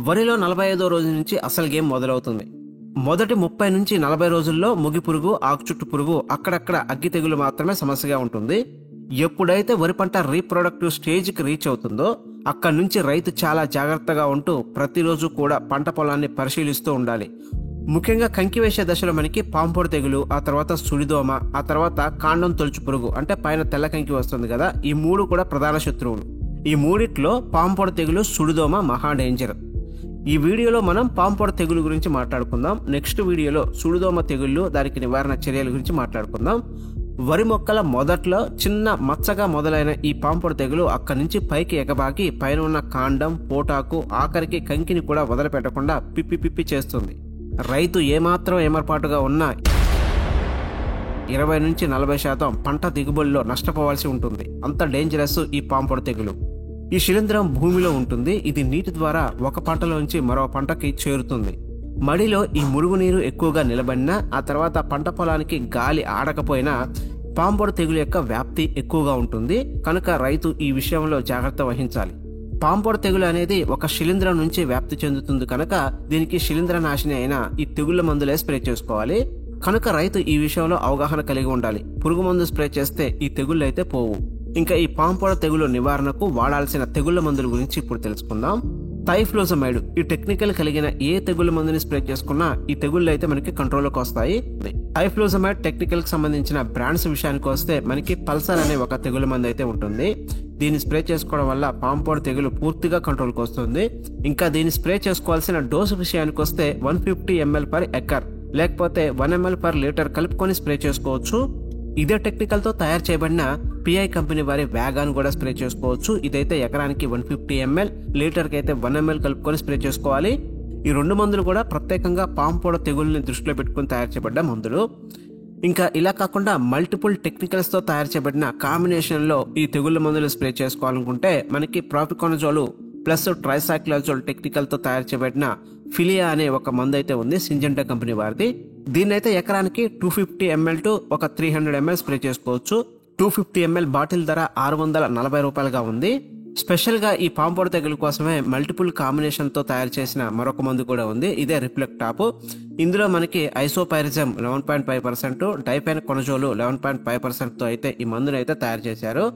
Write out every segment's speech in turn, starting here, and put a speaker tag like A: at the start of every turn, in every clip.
A: వరిలో 45వ రోజు నుంచి అసలు గేమ్ మొదలవుతుంది. మొదటి 30 నుంచి 40 రోజుల్లో ముగి పురుగు, ఆకుచుట్టు పురుగు, అక్కడక్కడ అగ్గి తెగులు మాత్రమే సమస్యగా ఉంటుంది. ఎప్పుడైతే వరి పంట రీప్రొడక్టివ్ స్టేజ్కి రీచ్ అవుతుందో అక్కడి నుంచి రైతు చాలా జాగ్రత్తగా ఉంటూ ప్రతిరోజు కూడా పంట పొలాన్ని పరిశీలిస్తూ ఉండాలి. ముఖ్యంగా కంకి వేసే దశలో మనకి పాంపొడి తెగులు, ఆ తర్వాత సుడిదోమ, ఆ తర్వాత కాండం తొలుచు పురుగు అంటే పైన తెల్ల కంకి వస్తుంది కదా, ఈ మూడు కూడా ప్రధాన శత్రువులు. ఈ మూడిట్లో పాంపొడి తెగులు, సుడిదోమ మహా డేంజర్. ఈ వీడియోలో మనం పాంపొడి తెగులు గురించి మాట్లాడుకుందాం. నెక్స్ట్ వీడియోలో సుడిదోమ తెగుళ్ళు, దానికి నివారణ చర్యల గురించి మాట్లాడుకుందాం. వరి మొక్కల మొదట్లో చిన్న మచ్చగా మొదలైన ఈ పాంపొడి తెగులు అక్కడి నుంచి పైకి ఎగబాకి పైన ఉన్న కాండం, పోటాకు, ఆఖరికి కంకిని కూడా వదిలిపెట్టకుండా పిప్పి చేస్తుంది. రైతు ఏమాత్రం ఏమర్పాటుగా ఉన్నా 20 నుంచి 40% పంట దిగుబడిలో నష్టపోవాల్సి ఉంటుంది. అంత డేంజరస్ ఈ పాంపొడి తెగులు. ఈ శిలీంధ్రం భూమిలో ఉంటుంది. ఇది నీటి ద్వారా ఒక పంటలోంచి మరో పంటకి చేరుతుంది. మడిలో ఈ మురుగునీరు ఎక్కువగా నిలబడినా, ఆ తర్వాత పంట పొలానికి గాలి ఆడకపోయినా పాంపొడి తెగులు యొక్క వ్యాప్తి ఎక్కువగా ఉంటుంది. కనుక రైతు ఈ విషయంలో జాగ్రత్త వహించాలి. పాంపొడి తెగులు అనేది ఒక శిలీంధ్రం నుంచి వ్యాప్తి చెందుతుంది కనుక దీనికి శిలీంధ్ర నాశిని అయిన ఈ తెగుళ్ల మందులే స్ప్రే చేసుకోవాలి. కనుక రైతు ఈ విషయంలో అవగాహన కలిగి ఉండాలి. పురుగు మందు స్ప్రే చేస్తే ఈ తెగుళ్ళు అయితే పోవు. ఇంకా ఈ పాంపొడి తెగులు నివారణకు వాడాల్సిన తెగుళ్ల మందుల గురించి ఇప్పుడు తెలుసుకుందాం. థైఫ్లోజమైడ్ ఈ టెక్నికల్ కలిగిన ఏ తెగుళ్ల మందుని స్ప్రే చేసుకున్నా ఈ తెగుళ్ళు అయితే మనకి కంట్రోల్లోకి వస్తాయి. థైఫ్లోజమైడ్ టెక్నికల్ కి సంబంధించిన బ్రాండ్స్ విషయానికి వస్తే మనకి పల్సర్ అనే ఒక తెగుళ్ల మందు అయితే ఉంటుంది. దీన్ని స్ప్రే చేసుకోవడం వల్ల పాంపొడి తెగులు పూర్తిగా కంట్రోల్కి వస్తుంది. ఇంకా దీన్ని స్ప్రే చేసుకోవాల్సిన డోసు విషయానికి వస్తే 150 ml per acre లేకపోతే 1 ml per liter కలుపుకొని స్ప్రే చేసుకోవచ్చు. ఇదే టెక్నికల్ తో తయారు చేయబడిన పిఐ కంపెనీ వారి వ్యాగాన్ కూడా స్ప్రే చేసుకోవచ్చు. ఇదైతే ఎకరానికి 150 ml, లీటర్కి అయితే 1 ml కలుపుకొని స్ప్రే చేసుకోవాలి. ఈ రెండు మందులు కూడా ప్రత్యేకంగా పాంపొడి తెగుల్ని దృష్టిలో పెట్టుకుని తయారు చేయబడ్డ మందులు. ఇంకా ఇలా కాకుండా మల్టిపుల్ టెక్నికల్స్ తో తయారు చేయబడిన కాంబినేషన్ లో ఈ తెగుళ్ల మందులు స్ప్రే చేసుకోవాలనుకుంటే మనకి ప్రాపికోనజోల్ ప్లస్ ట్రైసాక్లోజోల్ టెక్నికల్ తో తయారు చేయబడిన ఫిలియా అనే ఒక మందు అయితే ఉంది, సింజెంటా కంపెనీ వారిది. దీన్నైతే ఎకరానికి 250 ml టు ఒక 300 ml స్ప్రే చేసుకోవచ్చు. 250 ml బాటిల్ ధర 640 రూపాయలుగా ఉంది. స్పెషల్ గా ఈ పాంపొడి తెగులు కోసమే మల్టిపుల్ కాంబినేషన్ తో తయారు చేసిన మరొక మందు కూడా ఉంది. ఇదే రిఫ్లెక్ట్ టాప్. ఇందులో మనకి ఐసోపైరిజం 11.5%, డైపెనకొనజోల్ 11.5% తో అయితే ఈ మందుని అయితే తయారు చేశారు.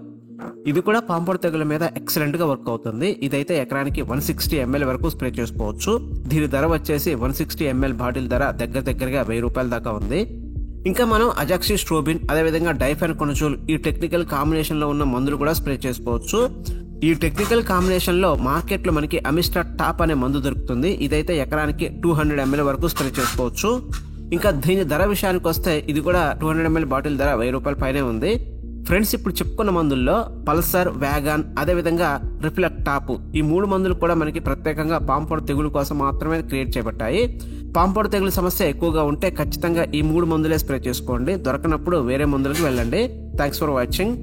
A: ఇది కూడా పాంపొడి తెగుల మీద ఎక్సలెంట్ గా వర్క్ అవుతుంది. ఇదైతే ఎకరానికి 160 ml వరకు స్ప్రే చేసుకోవచ్చు. దీని ధర వచ్చేసి 160 ml బాటిల్ ధర దగ్గరగా 1000 రూపాయల దాకా ఉంది. ఇంకా మనం అజాక్సిస్ట్రోబిన్, అదేవిధంగా డైఫెనకొనజోల్ ఈ టెక్నికల్ కాంబినేషన్ లో ఉన్న మందులు కూడా స్ప్రే చేసుకోవచ్చు. ఈ టెక్నికల్ కాంబినేషన్ లో మార్కెట్ లో మనకి అమిస్టా టాప్ అనే మందు దొరుకుతుంది. ఇదైతే ఎకరానికి 200 ml వరకు స్ప్రే చేసుకోవచ్చు. ఇంకా దీని ధర విషయానికి వస్తే ఇది కూడా 200 ml బాటిల్ ధర 1000 రూపాయల పైనే ఉంది. ఫ్రెండ్స్, ఇప్పుడు చెప్పుకున్న మందుల్లో పల్సర్, వ్యాగాన్, అదేవిధంగా రిఫ్లెక్ట్ టాప్ ఈ మూడు మందులు కూడా మనకి ప్రత్యేకంగా పాంపొడి తెగులు కోసం మాత్రమే క్రియేట్ చేయబడ్డాయి. పాంపొడి తెగులు సమస్య ఎక్కువగా ఉంటే ఖచ్చితంగా ఈ మూడు మందులే స్ప్రే చేసుకోండి. దొరకనప్పుడు వేరే మందులకు వెళ్ళండి. Thanks for watching.